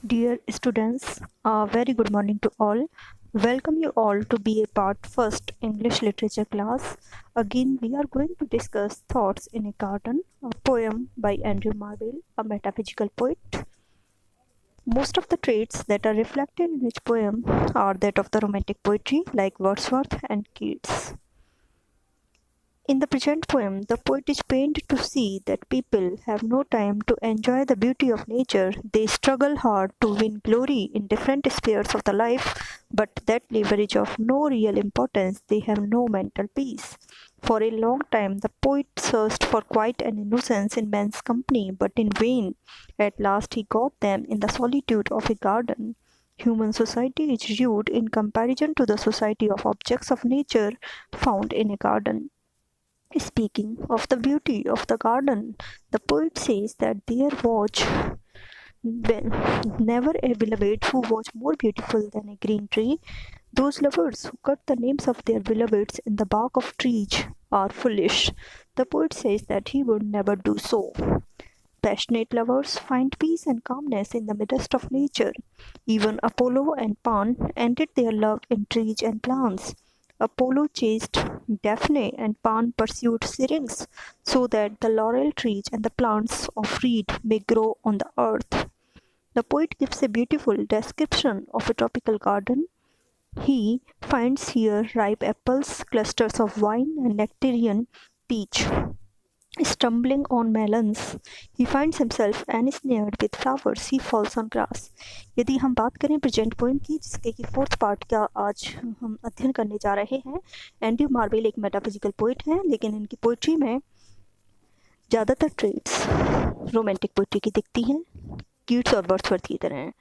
Dear students, a very good morning to all. Welcome you all to BA Part First English Literature class. Again, we are going to discuss Thoughts in a Garden, a poem by Andrew Marvell, a metaphysical poet. Most of the traits that are reflected in each poem are that of the romantic poetry, like Wordsworth and Keats. In the present poem, the poet is pained to see that people have no time to enjoy the beauty of nature. They struggle hard to win glory in different spheres of the life, but that leverage of no real importance. They have no mental peace. For a long time, the poet searched for quiet and innocence in men's company, but in vain. At last, he got them in the solitude of a garden. Human society is rude in comparison to the society of objects of nature found in a garden. Speaking of the beauty of the garden, the poet says that there was never a beloved who was more beautiful than a green tree. Those lovers who cut the names of their beloveds in the bark of trees are foolish. The poet says that he would never do so. Passionate lovers find peace and calmness in the midst of nature. Even Apollo and Pan ended their love in trees and plants. Apollo chased Daphne and Pan pursued Syrinx, so that the laurel trees and the plants of reed may grow on the earth. The poet gives a beautiful description of a tropical garden. He finds here ripe apples, clusters of vine, and nectarian peach. Stumbling on melons, he finds himself ensnared with flowers. He falls on grass. यदि हम बात करें present poem की, जिसके कि fourth part का आज हम अध्ययन करने जा रहे हैं, एंड्रू मार्वेल एक मेटाफिजिकल पोइट हैं, लेकिन इनकी पोइट्री में ज़्यादातर ट्रेड्स रोमांटिक पोइट्री की दिखती हैं, कीट्स और वर्ड्सवर्थ की तरह हैं।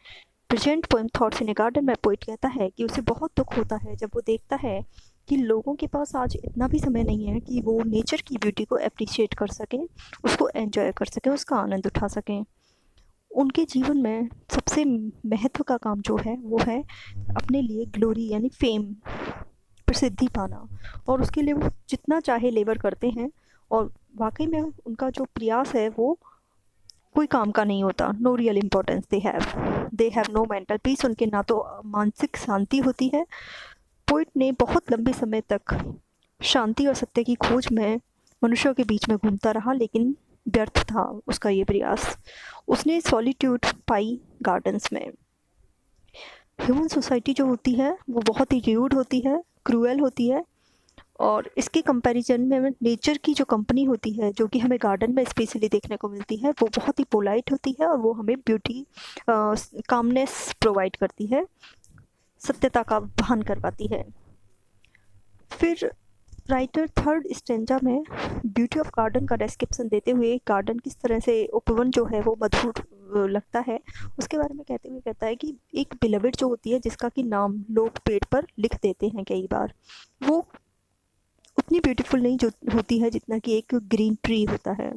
Present poem thoughts in A garden में पोइट कहता है कि उसे बहुत दुख होता है जब वो देखता है कि लोगों के पास आज इतना भी समय नहीं है कि वो नेचर की ब्यूटी को अप्रिशिएट कर सकें, उसको एंजॉय कर सकें, उसका आनंद उठा सकें। उनके जीवन में सबसे महत्व का काम जो है वो है अपने लिए ग्लोरी यानी फेम, प्रसिद्धि पाना, और उसके लिए वो जितना चाहे लेबर करते हैं, और वाकई में उनका जो प्रयास है वो कोई काम का नहीं होता। No real importance they have no mental peace. उनके ना तो मानसिक शांति होती है। पोइट ने बहुत लंबे समय तक शांति और सत्य की खोज में मनुष्यों के बीच में घूमता रहा, लेकिन व्यर्थ था उसका ये प्रयास। उसने सॉलिट्यूड पाई गार्डन्स में। ह्यूमन सोसाइटी जो होती है वो बहुत ही र्यूड होती है, क्रूएल होती है, और इसके कंपैरिजन में नेचर की जो कंपनी होती है, जो कि हमें गार्डन में स्पेशली देखने को मिलती है, वो बहुत ही पोलाइट होती है और वो हमें ब्यूटी, कामनेस प्रोवाइड करती है, सत्यता का भान करवाती है। फिर राइटर थर्ड स्टेंजा में ब्यूटी ऑफ गार्डन का डिस्क्रिप्शन देते हुए गार्डन किस तरह से उपवन जो है वो मधुर लगता है, उसके बारे में कहते हुए कहता है कि एक बिलवेड जो होती है, जिसका कि नाम लोग पेड़ पर लिख देते हैं कई बार, वो उतनी ब्यूटीफुल नहीं जो होती है जितना कि एक ग्रीन ट्री होता है,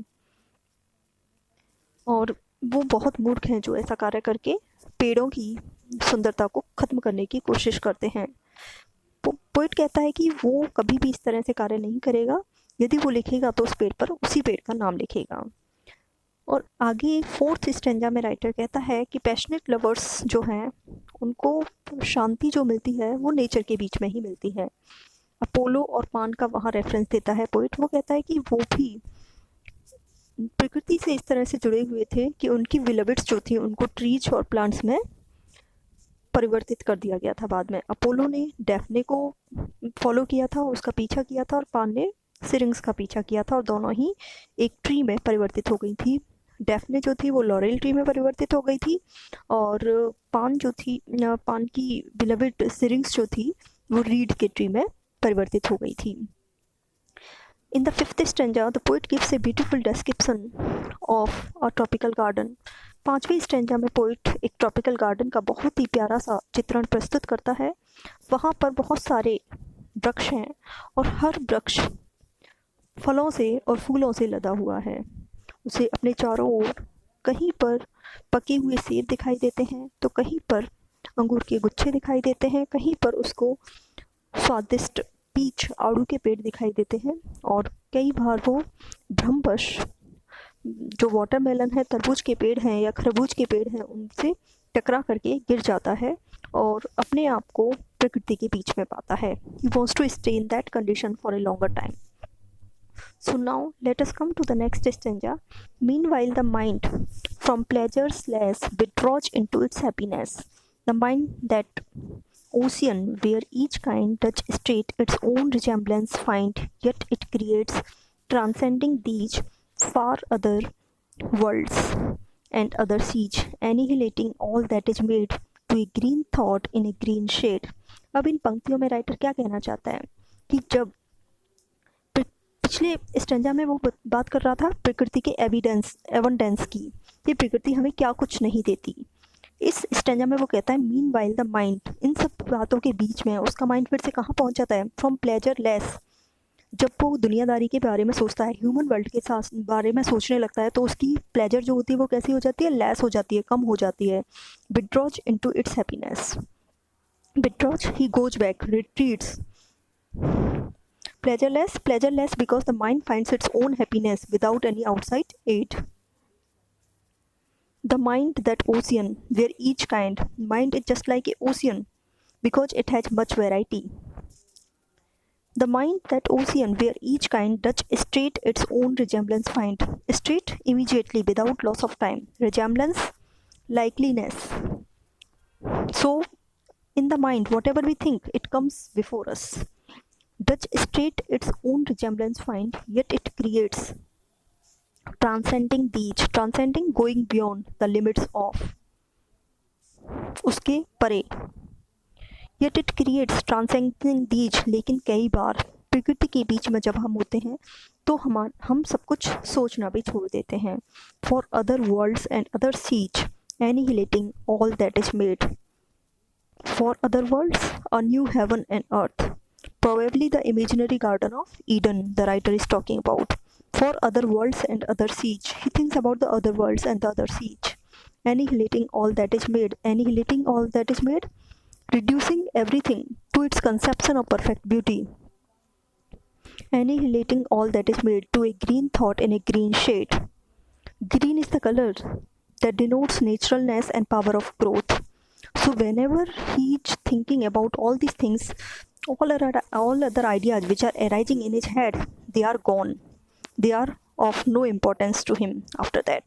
और वो बहुत मूर्ख हैं जो ऐसा कार्य करके पेड़ों की सुंदरता को ख़त्म करने की कोशिश करते हैं। पोइट कहता है कि वो कभी भी इस तरह से कार्य नहीं करेगा। यदि वो लिखेगा तो उस पेड़ पर उसी पेड़ का नाम लिखेगा। और आगे फोर्थ स्टेंजा में राइटर कहता है कि पैशनेट लवर्स जो हैं उनको शांति जो मिलती है वो नेचर के बीच में ही मिलती है। अपोलो और पान का वहाँ रेफरेंस देता है पोइट। वो कहता है कि वो भी प्रकृति से इस तरह से जुड़े हुए थे कि उनकी बिलवेड्स जो थी उनको ट्रीज और प्लांट्स में परिवर्तित कर दिया गया था बाद में। अपोलो ने डैफ्ने को फॉलो किया था, उसका पीछा किया था, और पान ने सिरिंग्स का पीछा किया था, और दोनों ही एक ट्री में परिवर्तित हो गई थी। डैफ्ने जो थी वो लॉरेल ट्री में परिवर्तित हो गई थी, और पान जो थी, पान की बिलवेड सिरिंग्स जो थी वो रीड के ट्री में परिवर्तित हो गई थी। In the fifth stanza, the poet gives a beautiful description of a tropical garden. पांचवी स्टेंजा में पोइट एक ट्रॉपिकल गार्डन का बहुत ही प्यारा सा चित्रण प्रस्तुत करता है। वहाँ पर बहुत सारे वृक्ष हैं और हर वृक्ष फलों से और फूलों से लदा हुआ है। उसे अपने चारों ओर कहीं पर पके हुए सेब दिखाई देते हैं, तो कहीं पर अंगूर के गुच्छे दिखाई देते हैं, कहीं पर उसको स्वादिष्ट पीच आड़ू के पेड़ दिखाई देते हैं, और कई बार वो भ्रमवश जो वाटरमेलन है, तरबूज के पेड़ हैं या खरबूज के पेड़ हैं, उनसे टकरा करके गिर जाता है और अपने आप को प्रकृति के बीच में पाता है. He wants to stay in that condition for a longer time. So now let us come to the next stanza. Meanwhile the mind from pleasure's lass withdraws into its happiness. The mind, that ocean where each kind does state its own resemblance find, yet it creates, transcending these far other worlds and other seas, annihilating all that is made to a green thought in a green shade. अब इन पंक्तियों में writer क्या कहना चाहता है कि जब पिछले स्टेंजा में वो बात कर रहा था प्रकृति के एविडेंस की, ये प्रकृति हमें क्या कुछ नहीं देती. इस स्टेंजा में वो कहता है मीन वाइल द माइंड, इन सब बातों के बीच में उसका माइंड फिर से कहाँ पहुँच जाता है, फ्रॉम प्लेजर लेस. जब वो दुनियादारी के बारे में सोचता है, ह्यूमन वर्ल्ड के साथ बारे में सोचने लगता है, तो उसकी प्लेजर जो होती है वो कैसी हो जाती है, लेस हो जाती है, कम हो जाती है. Withdraws into its happiness. Withdraws, he goes back, retreats. Pleasureless because the mind finds its own happiness without any outside aid. The mind, that ocean where each kind, mind is just like an ocean because it has much variety. The mind, that ocean where each kind does straight its own resemblance find, straight immediately without loss of time, resemblance, likeliness. So in the mind, whatever we think, it comes before us. Does straight its own resemblance find, yet it creates, transcending these, transcending, going beyond the limits of, उसके परे. Yet it creates, transcending these, लेकिन कई बार प्रकृति के बीच में जब हम होते हैं तो हम सब कुछ सोचना भी छोड़ देते हैं. For other worlds and other seas, annihilating all that is made. For other worlds, a new heaven and earth. Probably the imaginary garden of Eden the writer is talking about. For other worlds and other seas. He thinks about the other worlds and the other seas. Annihilating all that is made. Annihilating all that is made. Reducing everything to its conception of perfect beauty. Annihilating all that is made to a green thought in a green shade. Green is the color that denotes naturalness and power of growth. So whenever he is thinking about all these things, all other ideas which are arising in his head, they are gone. They are of no importance to him after that.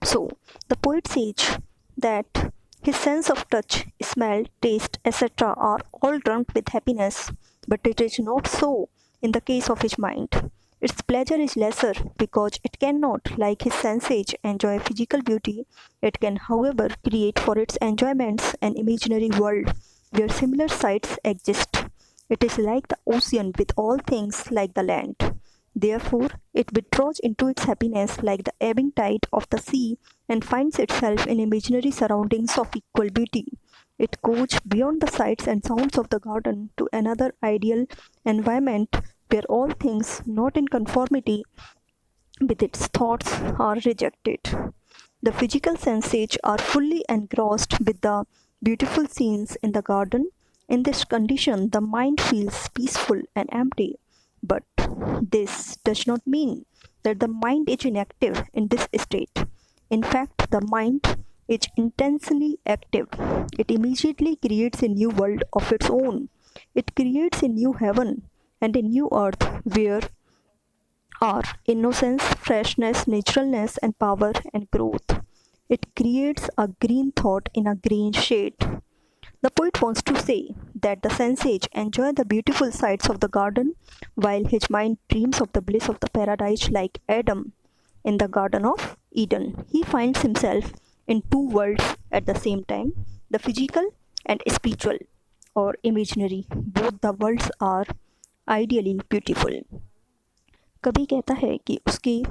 So the poet says that his sense of touch, smell, taste, etc. are all drunk with happiness, but it is not so in the case of his mind. Its pleasure is lesser because it cannot, like his senses, enjoy physical beauty. It can, however, create for its enjoyments an imaginary world where similar sights exist. It is like the ocean with all things like the land. Therefore, it withdraws into its happiness like the ebbing tide of the sea and finds itself in imaginary surroundings of equal beauty. It goes beyond the sights and sounds of the garden to another ideal environment where all things not in conformity with its thoughts are rejected. The physical senses are fully engrossed with the beautiful scenes in the garden. In this condition, the mind feels peaceful and empty. But this does not mean that the mind is inactive in this state. In fact, the mind is intensely active. It immediately creates a new world of its own. It creates a new heaven and a new earth where are innocence, freshness, naturalness, and power and growth. It creates a green thought in a green shade. The poet wants to say that the senses enjoy the beautiful sights of the garden while his mind dreams of the bliss of the paradise like Adam in the Garden of Eden. He finds himself in two worlds at the same time, the physical and spiritual or imaginary. Both the worlds are ideally beautiful. कवि कहता है कि उसकी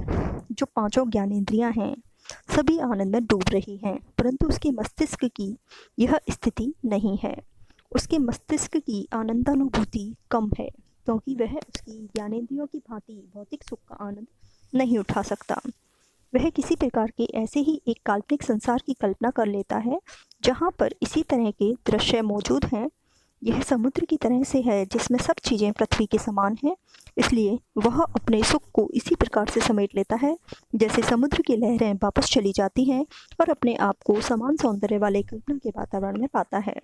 जो पांचों ज्ञानेंद्रियां हैं सभी आनंद में डूब रही हैं, परंतु उसके मस्तिष्क की यह स्थिति नहीं है. उसके मस्तिष्क की आनंदानुभूति कम है क्योंकि वह उसकी ज्ञानेंद्रियों की भांति भौतिक सुख का आनंद नहीं उठा सकता. वह किसी प्रकार के ऐसे ही एक काल्पनिक संसार की कल्पना कर लेता है जहाँ पर इसी तरह के दृश्य मौजूद हैं यह समुद्र की तरह से है जिसमें सब चीज़ें पृथ्वी के समान हैं, इसलिए वह अपने सुख को इसी प्रकार से समेट लेता है जैसे समुद्र की लहरें वापस चली जाती हैं और अपने आप को समान सौंदर्य वाले कल्पना के वातावरण में पाता है।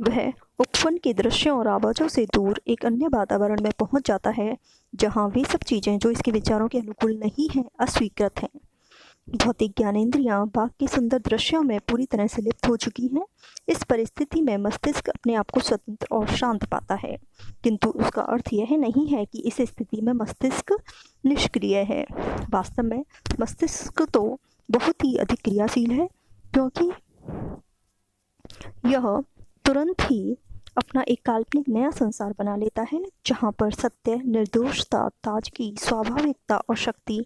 वह उपवन के दृश्यों और आवाज़ों से दूर एक अन्य वातावरण में पहुंच जाता है जहां वे सब चीज़ें जो इसके विचारों के अनुकूल नहीं हैं अस्वीकृत हैं। भौतिक ज्ञानेंद्रियां बाग के सुंदर दृश्यों में पूरी तरह से लिप्त हो चुकी हैं। इस परिस्थिति में मस्तिष्क अपने आप को स्वतंत्र और शांत पाता है, किंतु उसका अर्थ यह नहीं है कि इस स्थिति में मस्तिष्क निष्क्रिय है। वास्तव में मस्तिष्क तो बहुत ही अधिक क्रियाशील है, क्योंकि यह तुरंत ही अपना एक काल्पनिक नया संसार बना लेता है जहाँ पर सत्य, निर्दोषता, ताजगी, स्वाभाविकता और शक्ति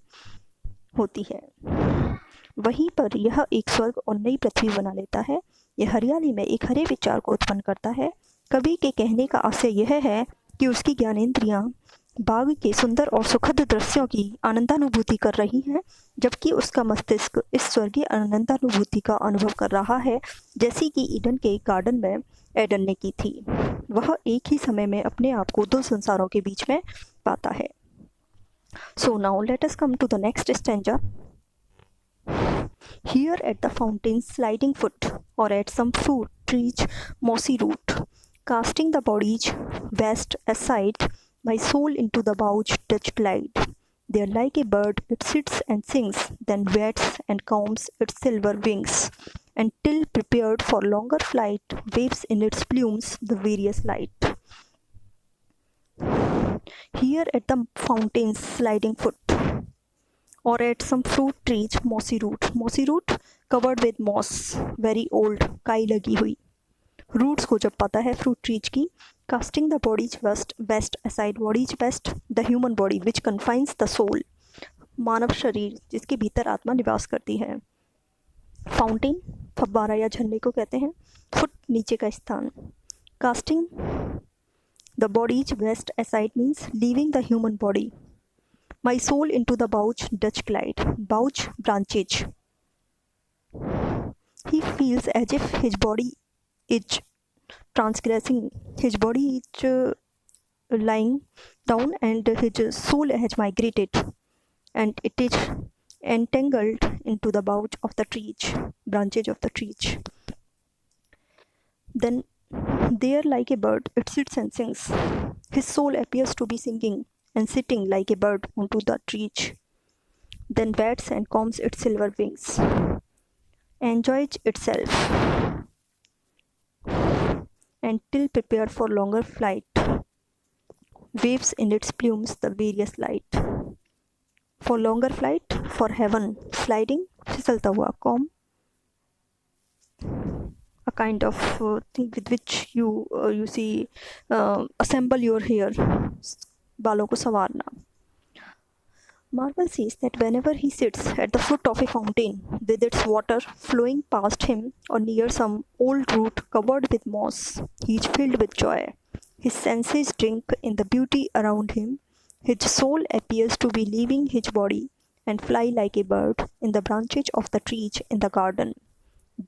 होती है। वहीं पर यह एक स्वर्ग और नई पृथ्वी बना लेता है। यह हरियाली में एक हरे विचार को उत्पन्न करता है। कवि के कहने का आशय यह है कि उसकी ज्ञानेंद्रियां बाग के सुंदर और सुखद दृश्यों की आनंदानुभूति कर रही हैं, जबकि उसका मस्तिष्क इस स्वर्गीय आनंदानुभूति का अनुभव कर रहा है जैसी कि ईडन के गार्डन में एडन ने की थी। वह एक ही समय में अपने आप को दो संसारों के बीच में पाता है। So now let us come to the next stanza. Here at the fountain's sliding foot, or at some fruit tree's mossy root, casting the body's vest aside, my soul into the boughs doth glide. There like a bird it sits and sings, then wets and combs its silver wings, and till prepared for longer flight, waves in its plumes the various light. Here at the fountain's sliding foot, or at some fruit tree's mossy root covered with moss, very old, काई लगी हुई। Roots को जब पाता है fruit trees की, casting the body's vest aside, body's vest the human body which confines the soul, मानव शरीर जिसके भीतर आत्मा निवास करती है। फाउंटेन फव्वारा या झरने को कहते हैं। फुट नीचे का स्थान। Casting the body's west aside means leaving the human body. My soul into the boughs doth glide. Boughs branches. He feels as if his body is transgressing. His body is lying down and his soul has migrated, and it is entangled into the boughs of the trees, branches of the trees. Then there like a bird it sits and sings. His soul appears to be singing and sitting like a bird onto the trees. Then bats and combs its silver wings, enjoys itself, and till prepared for longer flight, waves in its plumes the various light. For longer flight, for heaven, sliding, फिसलता हुआ, comb, a kind of thing with which you see assemble your hair, बालों को संवारना. Marvel says that whenever he sits at the foot of a fountain with its water flowing past him or near some old root covered with moss, he is filled with joy. His senses drink in the beauty around him. His soul appears to be leaving his body and fly like a bird in the branches of the trees in the garden.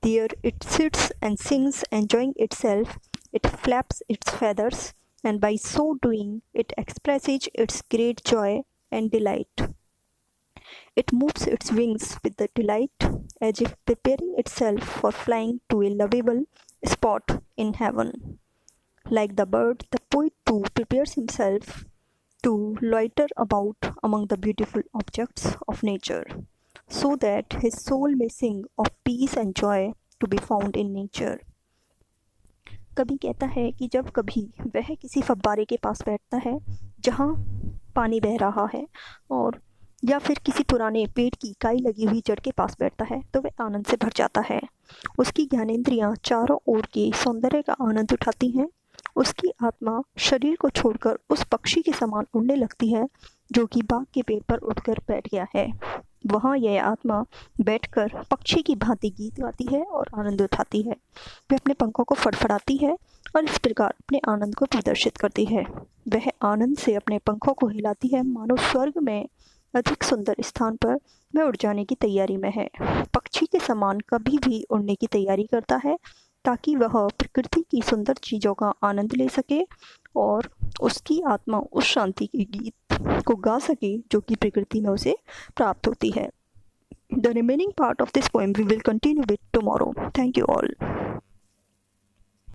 There it sits and sings, enjoying itself. It flaps its feathers, and by so doing it expresses its great joy and delight. It moves its wings with the delight, as if preparing itself for flying to a lovable spot in heaven. Like the bird, the poet too prepares himself to loiter about among the beautiful objects of nature, so that his soul may sing of peace and joy to be found in nature. कवि कहता है कि जब कभी वह किसी फव्वारे के पास बैठता है जहाँ पानी बह रहा है, और या फिर किसी पुराने पेड़ की काई लगी हुई जड़ के पास बैठता है, तो वह आनंद से भर जाता है। उसकी ज्ञानेंद्रियाँ चारों ओर के सौंदर्य का आनंद उठाती हैं। उसकी आत्मा शरीर को छोड़कर उस पक्षी के समान उड़ने लगती है जो कि बाग के पेड़ पर उठकर बैठ गया है। वहाँ यह आत्मा बैठकर पक्षी की भांति गीत गाती है और आनंद उठाती है। वह अपने पंखों को फड़फड़ाती है और इस प्रकार अपने आनंद को प्रदर्शित करती है। वह आनंद से अपने पंखों को हिलाती है, मानो स्वर्ग में अधिक सुंदर स्थान पर वह उड़ जाने की तैयारी में है। पक्षी के समान कभी भी उड़ने की तैयारी करता है, ताकि वह प्रकृति की सुंदर चीज़ों का आनंद ले सके और उसकी आत्मा उस शांति के गीत को गा सके जो कि प्रकृति में उसे प्राप्त होती है. The remaining part of this poem we will continue with tomorrow. Thank you all.